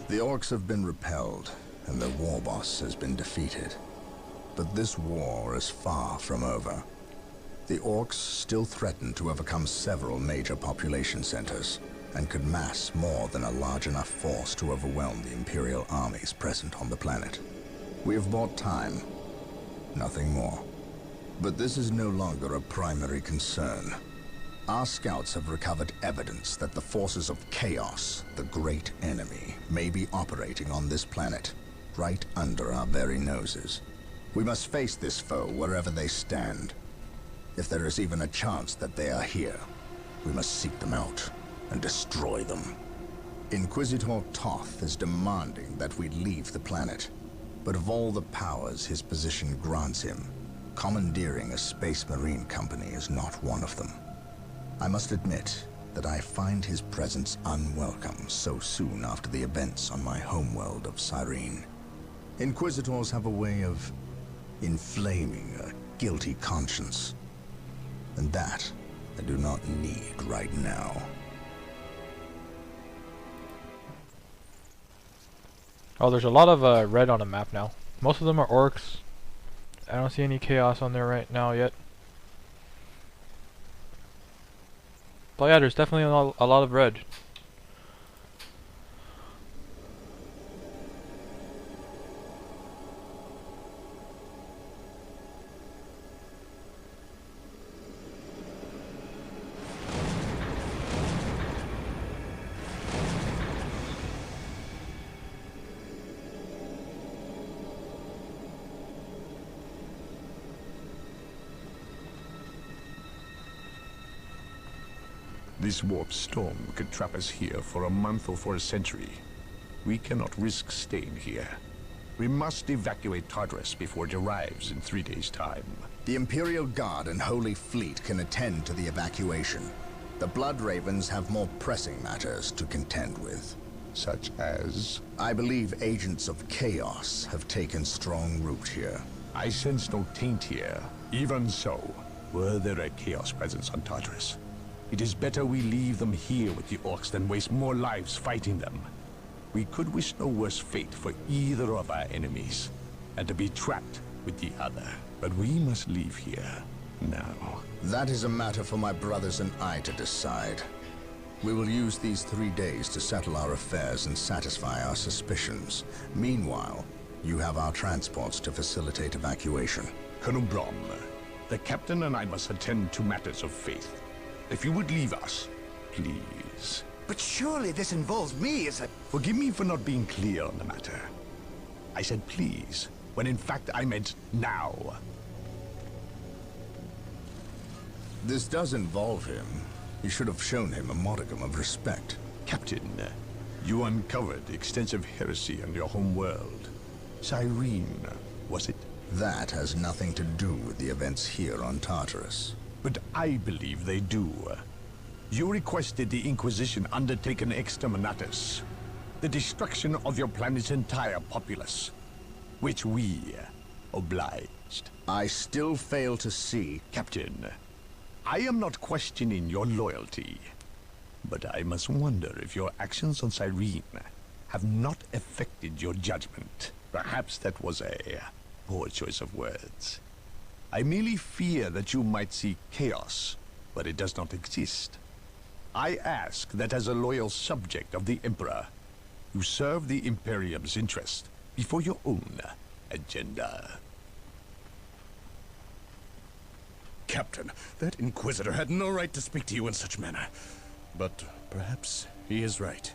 The orcs have been repelled, and their war boss has been defeated. But this war is far from over. The orcs still threaten to overcome several major population centers, and could mass more than a large enough force to overwhelm the Imperial armies present on the planet. We have bought time, nothing more. But this is no longer a primary concern. Our scouts have recovered evidence that the forces of Chaos, the great enemy, may be operating on this planet, right under our very noses. We must face this foe wherever they stand. If there is even a chance that they are here, we must seek them out and destroy them. Inquisitor Toth is demanding that we leave the planet, but of all the powers his position grants him, commandeering a space marine company is not one of them. I must admit that I find his presence unwelcome so soon after the events on my homeworld of Cyrene. Inquisitors have a way of inflaming a guilty conscience, and that I do not need right now. Oh, there's a lot of red on the map now. Most of them are orcs. I don't see any chaos on there right now yet. But yeah, there's definitely a lot of red. This warp storm could trap us here for a month or for a century. We cannot risk staying here. We must evacuate Tartarus before it arrives in 3 days' time. The Imperial Guard and Holy Fleet can attend to the evacuation. The Blood Ravens have more pressing matters to contend with. Such as? I believe agents of Chaos have taken strong root here. I sense no taint here. Even so, were there a Chaos presence on Tartarus, it is better we leave them here with the orcs than waste more lives fighting them. We could wish no worse fate for either of our enemies, and to be trapped with the other. But we must leave here now. That is a matter for my brothers and I to decide. We will use these 3 days to settle our affairs and satisfy our suspicions. Meanwhile, you have our transports to facilitate evacuation. Colonel Brom, the captain and I must attend to matters of faith. If you would leave us, please. But surely this involves me as a... Forgive me for not being clear on the matter. I said please, when in fact I meant now. This does involve him. You should have shown him a modicum of respect. Captain, you uncovered extensive heresy on your home world. Cyrene, was it? That has nothing to do with the events here on Tartarus. But I believe they do. You requested the Inquisition undertake an exterminatus, the destruction of your planet's entire populace, which we obliged. I still fail to see... Captain, I am not questioning your loyalty, but I must wonder if your actions on Cyrene have not affected your judgment. Perhaps that was a poor choice of words. I merely fear that you might see chaos, but it does not exist. I ask that as a loyal subject of the Emperor, you serve the Imperium's interest before your own agenda. Captain, that Inquisitor had no right to speak to you in such manner. But perhaps he is right.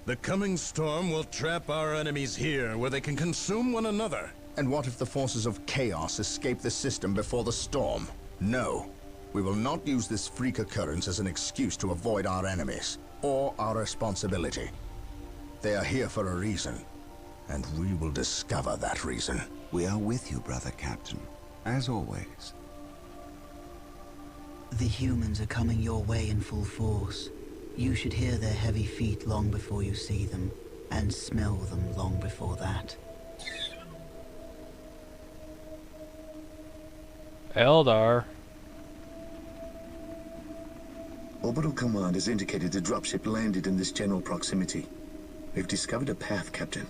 The coming storm will trap our enemies here, where they can consume one another. And what if the forces of Chaos escape the system before the storm? No. We will not use this freak occurrence as an excuse to avoid our enemies, or our responsibility. They are here for a reason, and we will discover that reason. We are with you, brother Captain, as always. The humans are coming your way in full force. You should hear their heavy feet long before you see them, and smell them long before that. Eldar. Orbital Command has indicated the dropship landed in this general proximity. We've discovered a path, Captain.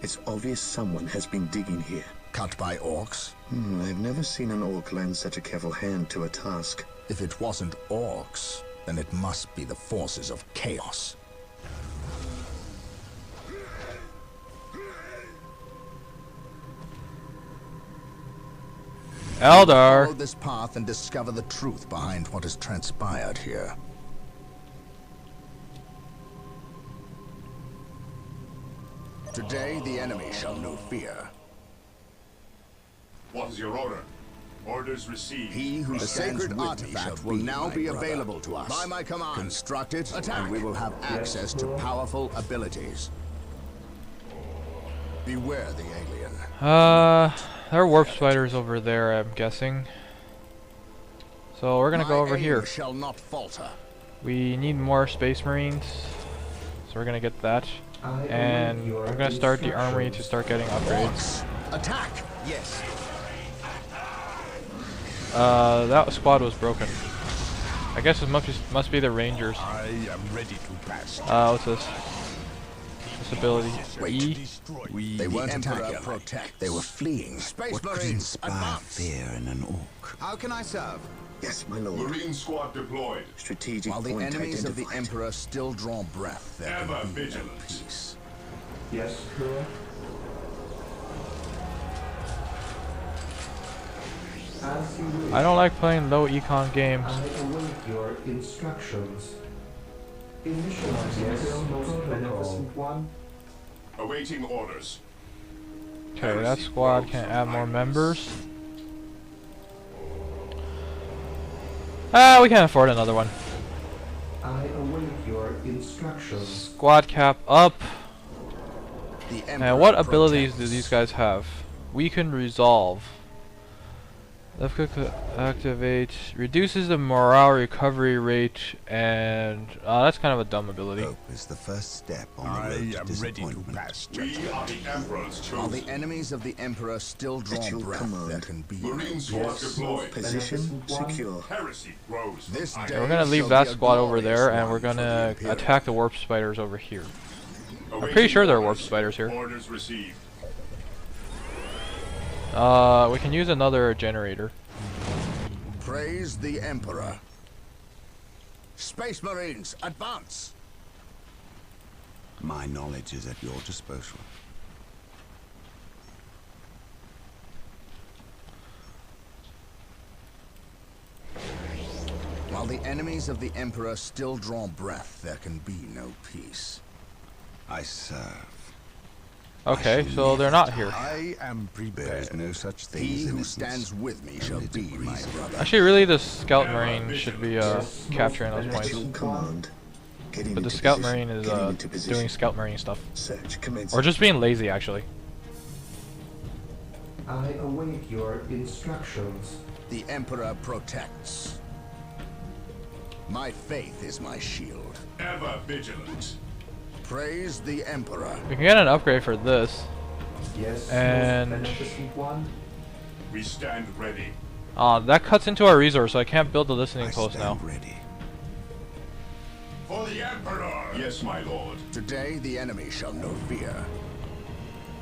It's obvious someone has been digging here. Cut by orcs? I've never seen an orc lend such a careful hand to a task. If it wasn't orcs, then it must be the forces of chaos. Eldar! Follow this path and discover the truth behind what has transpired here. Today, the enemy shall know fear. What is your order? Orders received. He who stands with me shall will now be available to us. By my command. Construct it, and we will have access to powerful abilities. Beware the alien. There are warp spiders over there, I'm guessing. So we're gonna go over here. Shall not falter. We need more space marines, so we're gonna get that. And we're gonna start the armory to start getting upgrades. Attack! Yes. That squad was broken. I guess it must be the Rangers. I am ready to pass. What's this? This ability. E? They weren't attacking. They were fleeing. What could inspire fear in an orc? How can I serve? Yes, my lord. Marine squad deployed. Strategic While the point enemies of the identified. Emperor still draw breath, there Ever can be no vigilant. peace. Yes, Lord. As you wish. I don't like playing low econ games. I await your instructions. Initialize most beneficent one. Awaiting orders. Okay, that squad can add more members. We can't afford another one. I await your instructions. Squad cap up. The And Emperor what abilities do protects. these guys have? Weaken resolve. Left click to activate. Reduces the morale recovery rate, and that's kind of a dumb ability. Hope is the first step on the I road to am ready to disappointment. pass, We gentlemen. are the Emperor's While the chosen. enemies of the Emperor still draw At your breath, command. there can be no Marine squad peace. deployed. Position Beneficent secure. Heresy grows. from This iron. day Okay, we're gonna leave shall that be a squad over there, glorious and we're one for the gonna Imperial. attack the warp spiders over here. Awaiting pretty sure there are warp orders. spiders here. Orders received. We can use another generator. Praise the Emperor. Space Marines, advance! My knowledge is at your disposal. While the enemies of the Emperor still draw breath, there can be no peace. I serve. Okay, so they're not here. I am There is prepared. no such thing He as who innocence. stands with me shall Only be my degrees of brother. Actually, really, the scout marine should be capturing those At points. your command. Getting But the into scout position. marine is Getting into doing position. scout marine stuff, Search commence. or just being lazy actually. I await your instructions. The Emperor protects. My faith is my shield. Ever vigilant. Praise the Emperor. We can get an upgrade for this. Yes, And- most beneficent one. We stand ready. That cuts into our resource, so I can't build the listening I post now. stand ready. For the Emperor! Yes, my lord. Today the enemy shall know fear.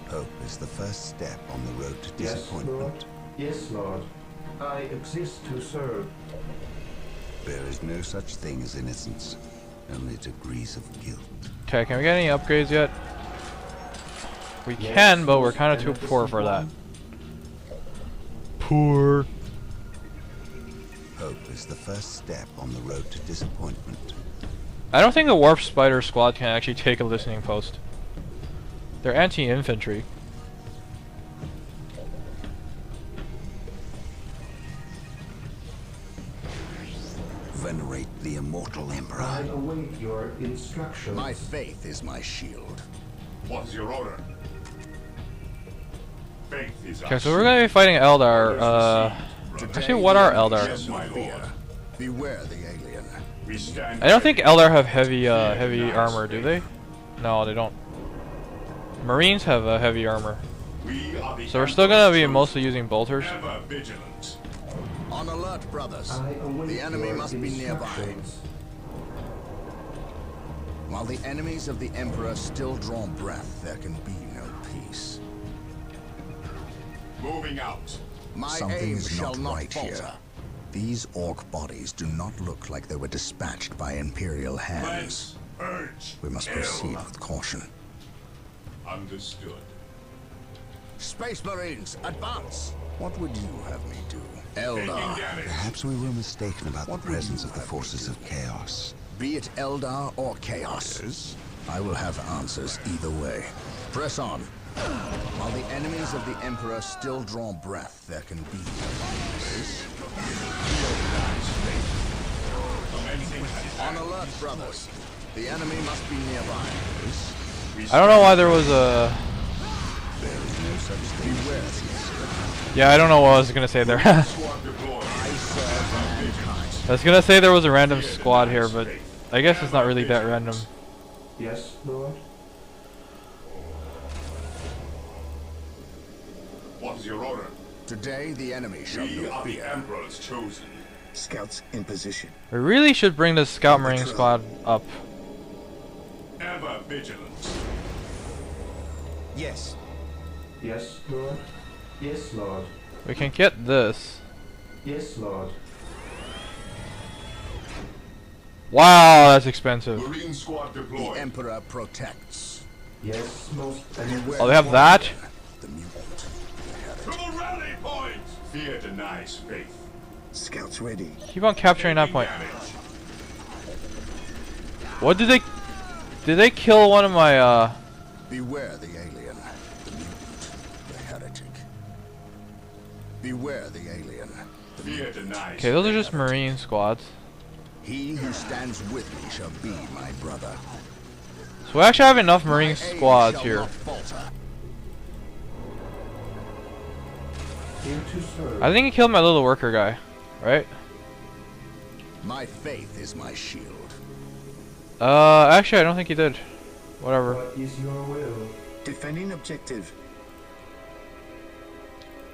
Hope is the first step on the road to Yes, disappointment. Lord. Yes, Lord. I exist to serve. There is no such thing as innocence, only degrees of guilt. Okay, can we get any upgrades yet? We Yes, can, but we're most kind of too poor beneficent for that. one. Poor. Hope is the first step on the road to disappointment. I don't think the warp spider squad can actually take a listening post. They're anti-infantry. Venerate the immortal I Emperor. await your instructions. My faith is my shield. What's your order? Faith is Okay, our so we're gonna be fighting Eldar. Today Actually, what are the enemy Eldar? shall Yes, my know lord. fear. Beware the alien. We stand I don't think ready. Eldar have heavy armor, do they? No, they don't. Marines have heavy armor. We are the So we're still gonna Emperor's be chosen. mostly using bolters. Ever vigilant. On alert, brothers. I await The enemy your must be nearby. instructions. While the enemies of the Emperor still draw breath, there can be no peace. Moving out. My Something aim is shall not not right falter. here. These orc bodies do not look like they were dispatched by Imperial hands. Urge. We must proceed with caution. Understood. Space Marines, advance! What would you have me do? Taking Eldar. damage. Perhaps we were mistaken about the What would presence you of the have me forces do? of chaos. Be it Eldar or Chaos. Yes? I will have answers either way. Press on. While the enemies of the Emperor still draw breath, there can be no peace. On alert, brothers. The enemy must be nearby. I don't know why there was a... There is no such thing. Beware these. Yeah, I don't know what I was gonna say there. I Squad deployed. serve mankind. was gonna say there was a random squad here, but I guess it's not really that random. Yes, Lord. What is your order? Today the enemy shall We know are the fear. Emperor's chosen. Scouts in position. We really should bring this Scout Marine squad up. Ever vigilant. Yes. Yes, Lord. Yes, Lord. We can get this. Yes, Lord. Wow, that's expensive. Marine squad The deployed. Emperor protects. Yes, most Beware Oh, they have that? the mutant. To the rally point! Fear denies faith. Scouts ready. Keep on capturing that Taking point. damage. What did they... Did they kill one of my, Beware the alien, the mutant, the heretic. Beware the alien. Fear denies Okay, those are faith. just Marine squads. He who stands with me shall be my brother. So we actually have enough Marine My aim squads shall here. not falter. Here to serve. I think he killed my little worker guy, right? My faith is my shield. Actually I don't think he did. Whatever. What is your will? Defending objective.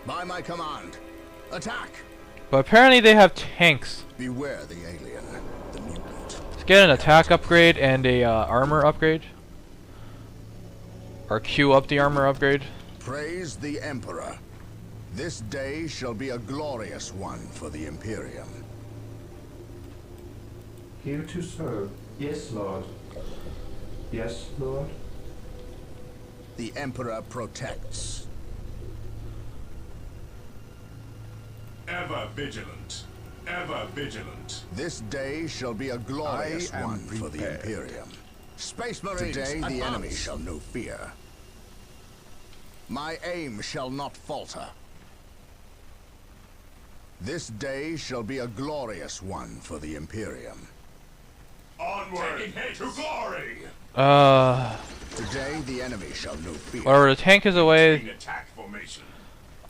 By my command, attack! But apparently they have tanks. Beware the alien, the mutant. Let's get an attack upgrade and a armor upgrade. Or queue up the armor upgrade. Praise the Emperor. This day shall be a glorious one for the Imperium. Here to serve. Yes, Lord. Yes, Lord. The Emperor protects. Ever vigilant. Ever vigilant. This day shall be a glorious I am one for the prepared. Imperium. Space Marines, today the enemy shall know fear. My aim shall not falter. This day shall be a glorious one for the Imperium. Onward to glory. Today the enemy shall know fear. Whatever, the tank is away. In attack formation.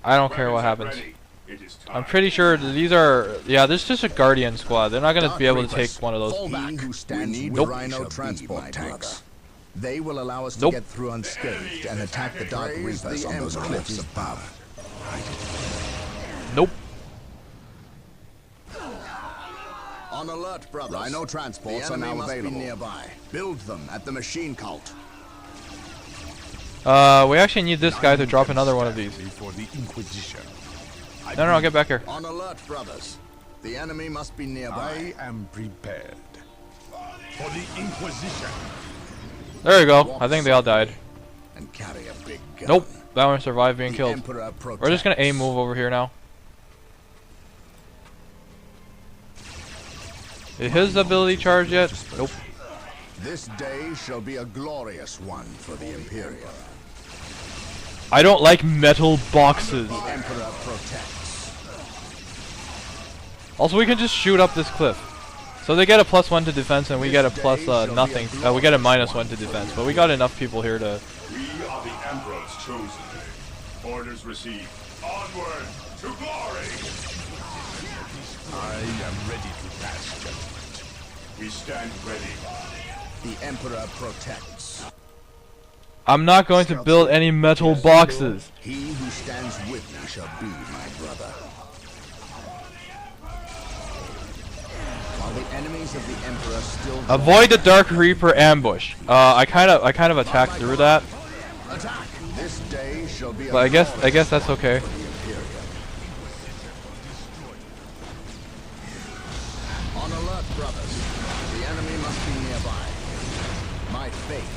I don't care what Weapons happens. ready. It is time. I'm pretty sure that these are... Yeah, this is just a Guardian squad. They're not going to Dark be able to Reapers, take one of those. fall back. He who stands with Nope. Rhino transport tanks. They will allow us to Nope. get through unscathed and attack the Dark Reapers on those cliffs above. Nope. On alert, brothers. Rhino transports are now available. Nearby. Build them at the machine cult. We actually need this guy to drop another one of these. For the Inquisition. No, get back here. On alert, brothers. The enemy must be nearby. I am prepared. For the Inquisition. There you go. I think they all died. And carry a big gun. Nope. That one survived being The killed. Emperor We're just gonna protects. aim move over here now. Is his ability charged yet? Nope. This day shall be a glorious one for the Imperium. I don't like metal boxes. The Emperor protects. Also, we can just shoot up this cliff. So they get a +1 to defense, and we get a plus nothing. We get a -1 to defense. But we got enough people here to. We are the Emperor's chosen. Orders received. Onward to glory. I am ready to pass judgment. We stand ready. The Emperor protects. I'm not going to build any metal boxes. He who stands with me shall be my brother. While Are the enemies of the Emperor still... Avoid the Dark Reaper ambush. I kind of attacked through that. Attack! This day shall be a... But I guess that's okay. On alert, brothers. The enemy must be nearby. My faith